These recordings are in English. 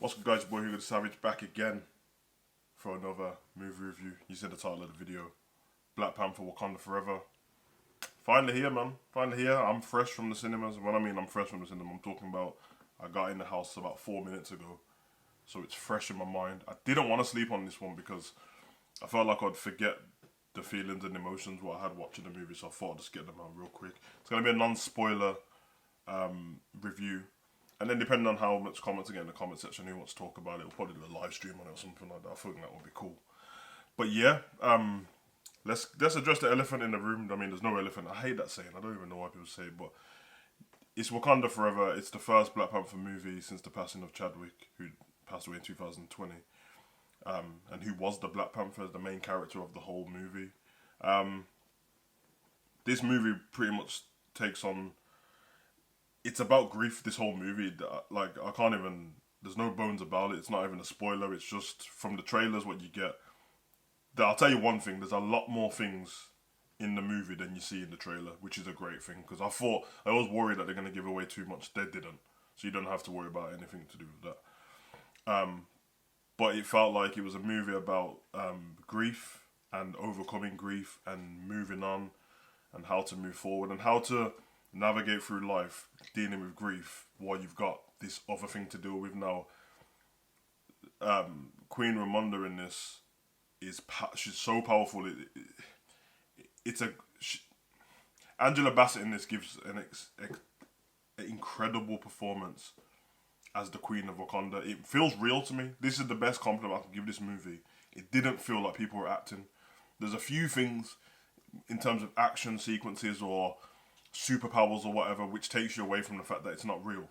What's good, guys? Boy Hugo the Savage back again for another movie review. You said the title of the video, Black Panther: Wakanda Forever. Finally here, man. Finally here. I'm fresh from the cinemas. When I mean I'm fresh from the cinema, I'm talking about I got in the house about 4 minutes ago, so it's fresh in my mind. I didn't want to sleep on this one because I felt like I'd forget the feelings and emotions what I had watching the movie, so I thought I'd just get them out real quick. It's gonna be a non-spoiler review. And then depending on how much comments I get in the comment section, who wants to talk about it, we'll probably do a live stream on it or something like that. I think that would be cool. But yeah, let's address the elephant in the room. I mean, there's no elephant. I hate that saying. I don't even know why people say it, but it's Wakanda Forever. It's the first Black Panther movie since the passing of Chadwick, who passed away in 2020, and who was the Black Panther, the main character of the whole movie. This movie pretty much takes on. It's about grief. This whole movie, like I can't even. There's no bones about it. It's not even a spoiler. It's just from the trailers what you get. I'll tell you one thing. There's a lot more things in the movie than you see in the trailer, which is a great thing. Because I was worried that they're going to give away too much. They didn't, so you don't have to worry about anything to do with that. But it felt like it was a movie about grief and overcoming grief and moving on, and how to move forward and how to navigate through life dealing with grief while you've got this other thing to deal with now. Queen Ramonda in this she's so powerful. Angela Bassett in this gives an incredible performance as the Queen of Wakanda. It feels real to me. This is the best compliment I can give this movie. It didn't feel like people were acting. There's a few things in terms of action sequences or superpowers or whatever, which takes you away from the fact that it's not real.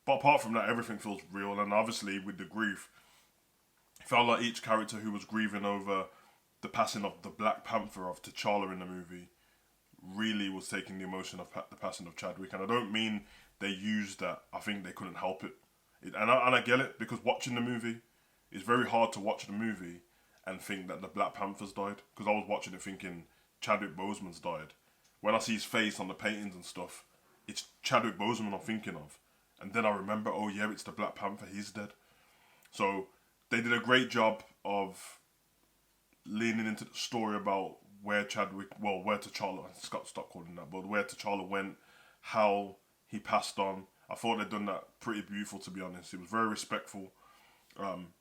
But apart from that, everything feels real. And obviously, with the grief, it felt like each character who was grieving over the passing of the Black Panther of T'Challa in the movie really was taking the emotion of the passing of Chadwick. And I don't mean they used that. I think they couldn't help it. And I get it, because watching the movie, it's very hard to watch the movie and think that the Black Panthers died. Because I was watching it thinking Chadwick Boseman's died. When I see his face on the paintings and stuff, it's Chadwick Boseman I'm thinking of. And then I remember, oh yeah, it's the Black Panther, he's dead. So they did a great job of leaning into the story about where T'Challa, stop calling that, but where T'Challa went, how he passed on. I thought they'd done that pretty beautiful, to be honest. It was very respectful.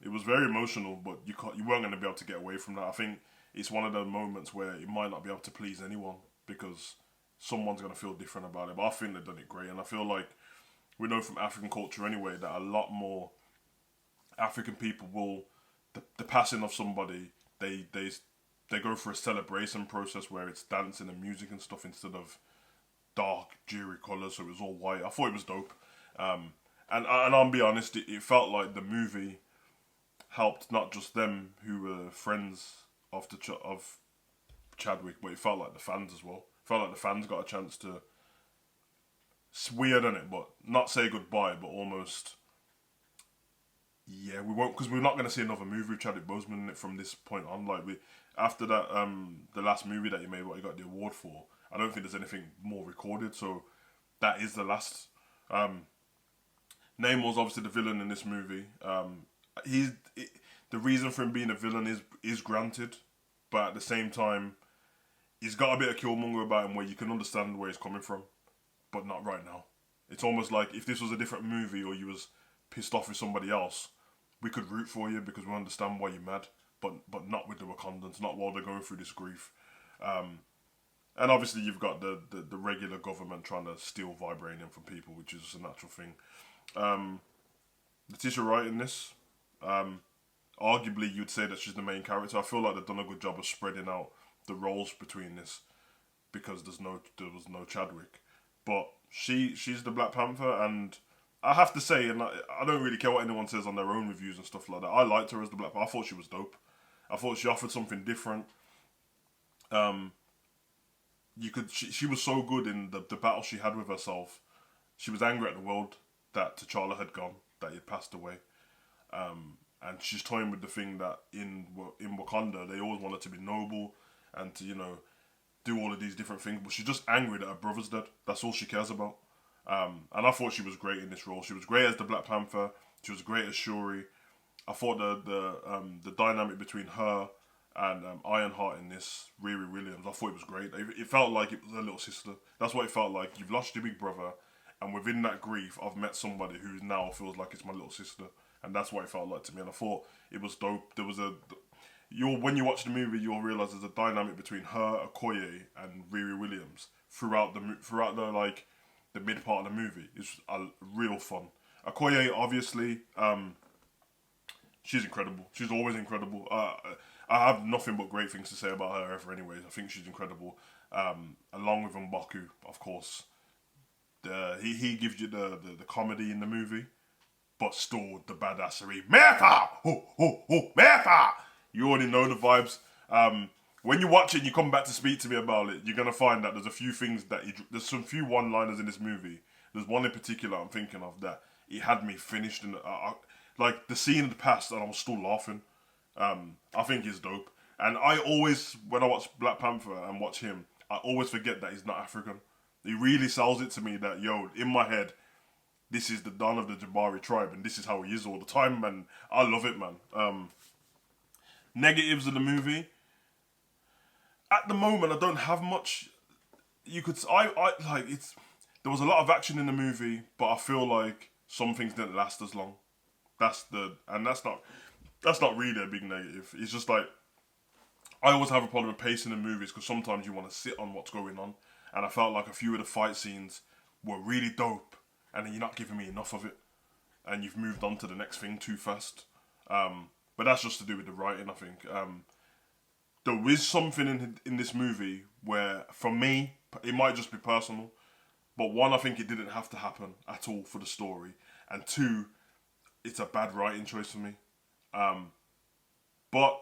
It was very emotional, but you weren't going to be able to get away from that. I think it's one of the moments where you might not be able to please anyone, because someone's going to feel different about it. But I think they've done it great. And I feel like we know from African culture anyway that a lot more African people will, the passing of somebody, they go for a celebration process where it's dancing and music and stuff instead of dark, dreary colours, so it was all white. I thought it was dope. And I'll be honest, it felt like the movie helped not just them who were friends of Chadwick, but it felt like the fans as well. It felt like the fans got a chance to. It's weird, isn't it? But not say goodbye, but almost. Yeah, we won't, because we're not going to see another movie with Chadwick Boseman in it from this point on. Like after that, the last movie that he made, what he got the award for, I don't think there's anything more recorded. So that is the last. Namor's obviously the villain in this movie. The reason for him being a villain is granted, but at the same time, he's got a bit of Killmonger about him where you can understand where he's coming from, but not right now. It's almost like if this was a different movie or you was pissed off with somebody else, we could root for you because we understand why you're mad, but not with the Wakandans, not while they're going through this grief. And obviously you've got the regular government trying to steal vibranium from people, which is just a natural thing. Letitia Wright in this, arguably you'd say that she's the main character. I feel like they've done a good job of spreading out the roles between this, because there was no Chadwick, but she's the Black Panther. And I have to say, and I don't really care what anyone says on their own reviews and stuff like that, I liked her as the Black Panther. I thought she was dope. I thought she offered something different. She was so good in the battle she had with herself. She was angry at the world that T'Challa had gone, that he had passed away. And she's toying with the thing that in Wakanda they always want her to be noble and to do all of these different things, but she's just angry that her brother's dead. That's all she cares about. And I thought she was great in this role. She was great as the Black Panther. She was great as Shuri. I thought the dynamic between her and Ironheart in this, Riri Williams, I thought it was great. It felt like it was her little sister. That's what it felt like. You've lost your big brother, and within that grief, I've met somebody who now feels like it's my little sister, and that's what it felt like to me. And I thought it was dope. There was when you watch the movie, you'll realize there's a dynamic between her, Okoye, and Riri Williams throughout the mid part of the movie. It's real fun. Okoye, obviously, she's incredible. She's always incredible. I have nothing but great things to say about her ever. Anyways, I think she's incredible. Along with M'Baku, of course. He gives you the comedy in the movie, but still the badassery. Mertha! Ho, ho, ho, Mertha! You already know the vibes. When you watch it and you come back to speak to me about it, you're going to find that there's a few things there's some few one-liners in this movie. There's one in particular I'm thinking of that it had me finished in like the scene in the past and I'm still laughing. I think he's dope. And I always, when I watch Black Panther and watch him, I always forget that he's not African. He really sells it to me that, yo, in my head, this is the Don of the Jabari tribe and this is how he is all the time, man. I love it, man. Negatives of the movie. At the moment, I don't have much. You could, I like it's. There was a lot of action in the movie, but I feel like some things didn't last as long. That's not really a big negative. It's just like I always have a problem with pacing in movies because sometimes you want to sit on what's going on, and I felt like a few of the fight scenes were really dope, and then you're not giving me enough of it, and you've moved on to the next thing too fast. But that's just to do with the writing, I think. There is something in this movie where, for me, it might just be personal, but one, I think it didn't have to happen at all for the story, and two, it's a bad writing choice for me. But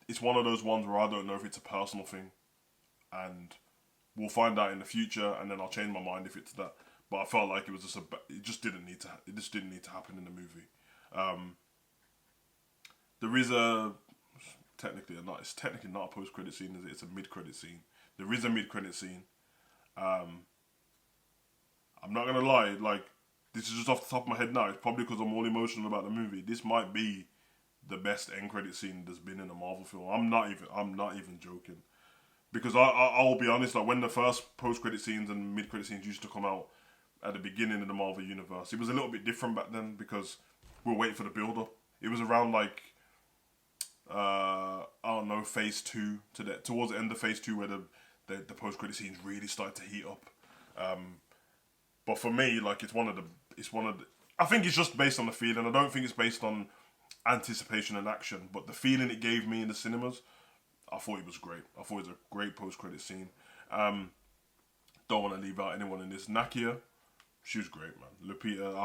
it's one of those ones where I don't know if it's a personal thing, and we'll find out in the future, and then I'll change my mind if it's that. But I felt like it just didn't need to happen in the movie. There is it's technically not a post-credit scene, is it? It's a mid-credit scene. There is a mid-credit scene. I'm not gonna lie, like, this is just off the top of my head now. It's probably because I'm all emotional about the movie. This might be the best end credit scene there's been in a Marvel film. I'm not even joking. Because I'll be honest, like when the first post-credit scenes and mid-credit scenes used to come out at the beginning of the Marvel universe, it was a little bit different back then because we were waiting for the build-up. It was around like I don't know, phase 2 towards the end of phase 2 where the post-credit scenes really started to heat up. But for me, like it's one of the I think it's just based on the feeling. I don't think it's based on anticipation and action, but the feeling it gave me in the cinemas, I thought it was great. I thought it was a great post-credit scene. Don't want to leave out anyone in this. Nakia, she was great, man. Lupita,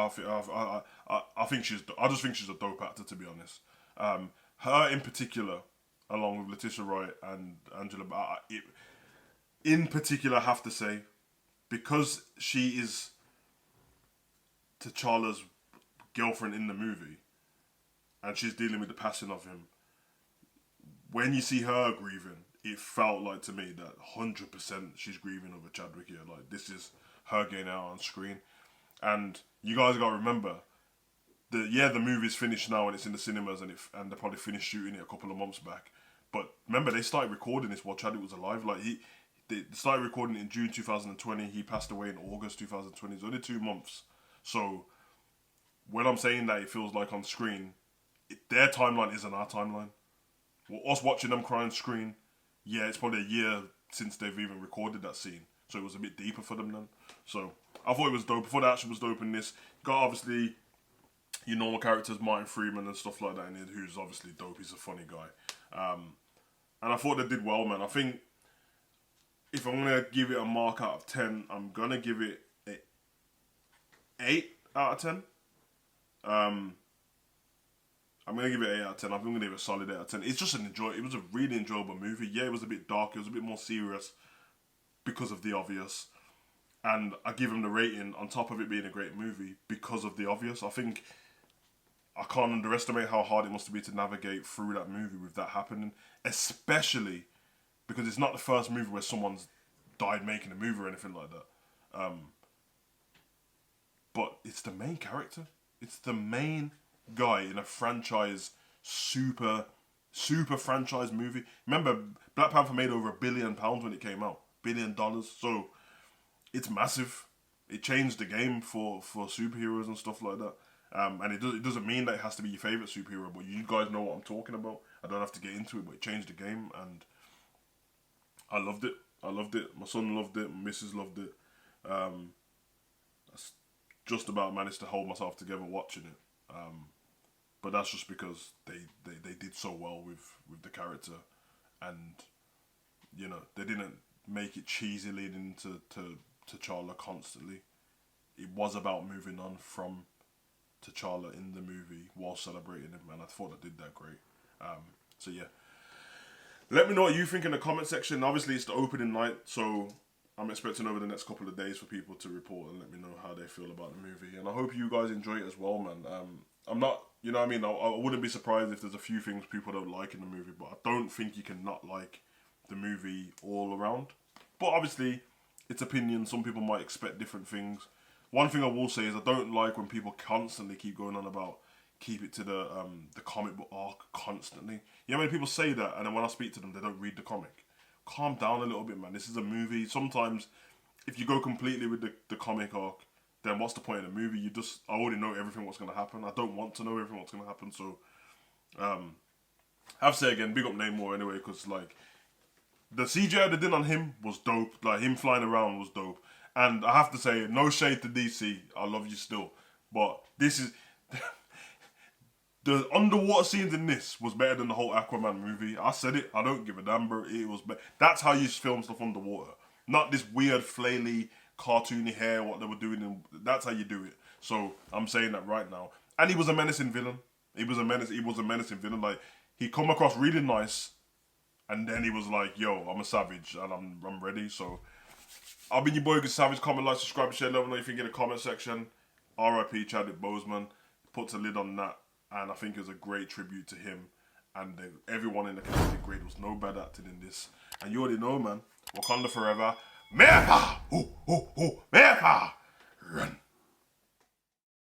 I just think she's a dope actor, to be honest. Her in particular, along with Letitia Wright and Angela, in particular, I have to say, because she is T'Challa's girlfriend in the movie, and she's dealing with the passing of him. When you see her grieving, it felt like to me that 100% she's grieving over Chadwick here. Like, this is her getting out on screen. And you guys got to remember, the movie's finished now and it's in the cinemas and they probably finished shooting it a couple of months back. But remember, they started recording this while Chadwick was alive. Like, they started recording it in June 2020. He passed away in August 2020. It's only 2 months. So, when I'm saying that it feels like on screen, their timeline isn't our timeline. Well, us watching them cry on screen, yeah, it's probably a year since they've even recorded that scene. So it was a bit deeper for them then. So, I thought it was dope. I thought the action was dope in this. Got, obviously, your normal characters, Martin Freeman and stuff like that in it, who's obviously dope. He's a funny guy. And I thought they did well, man. I think if I'm going to give it a mark out of 10, I'm going to give it an 8 out of 10. I'm going to give it an 8 out of 10. I'm going to give it a solid 8 out of 10. It's just it was a really enjoyable movie. Yeah, it was a bit dark. It was a bit more serious because of the obvious. And I give him the rating on top of it being a great movie because of the obvious. I think I can't underestimate how hard it must be to navigate through that movie with that happening. Especially because it's not the first movie where someone's died making a movie or anything like that. But it's the main character. It's the main guy in a franchise super franchise movie. Remember, Black Panther made over £1 billion when it came out, $1 billion. So it's massive. It changed the game for superheroes and stuff like that. And it doesn't mean that it has to be your favorite superhero, but you guys know what I'm talking about. I don't have to get into it, but it changed the game, and I loved it. My son loved it. My missus loved it. I just about managed to hold myself together watching it. But that's just because they did so well with the character, and they didn't make it cheesy leading to T'Challa constantly. It was about moving on from T'Challa in the movie while celebrating him, and I thought I did that great. So yeah, let me know what you think in the comment section. Obviously, it's the opening night, so I'm expecting over the next couple of days for people to report and let me know how they feel about the movie. And I hope you guys enjoy it as well, man. I'm not, you know what I mean? I wouldn't be surprised if there's a few things people don't like in the movie, but I don't think you can not like the movie all around. But obviously, it's opinion. Some people might expect different things. One thing I will say is I don't like when people constantly keep going on about keep it to the comic book arc constantly. You know, when people say that, and then when I speak to them, they don't read the comic. Calm down a little bit, man. This is a movie. Sometimes, if you go completely with the comic arc, then what's the point of the movie? I already know everything what's going to happen. I don't want to know everything what's going to happen. So, I have to say again, big up Namor anyway, because like the CGI they did on him was dope. Like him flying around was dope. And I have to say, no shade to DC. I love you still, but this is the underwater scenes in this was better than the whole Aquaman movie. I said it. I don't give a damn, bro. It was better. That's how you film stuff underwater, not this weird flaily cartoony hair. What they were doing. That's how you do it. So I'm saying that right now. And he was a menacing villain. He was a menacing villain. Like he come across really nice, and then he was like, "Yo, I'm a savage and I'm ready." So I've been your boy, Good Savage. Comment, like, subscribe, share. Let me know if you think in the comment section. R.I.P. Chadwick Boseman puts a lid on that, and I think it was a great tribute to him. And everyone in the comedic grade was no bad acting in this. And you already know, man. Wakanda forever. America! Ooh, ooh, ooh. America! Run.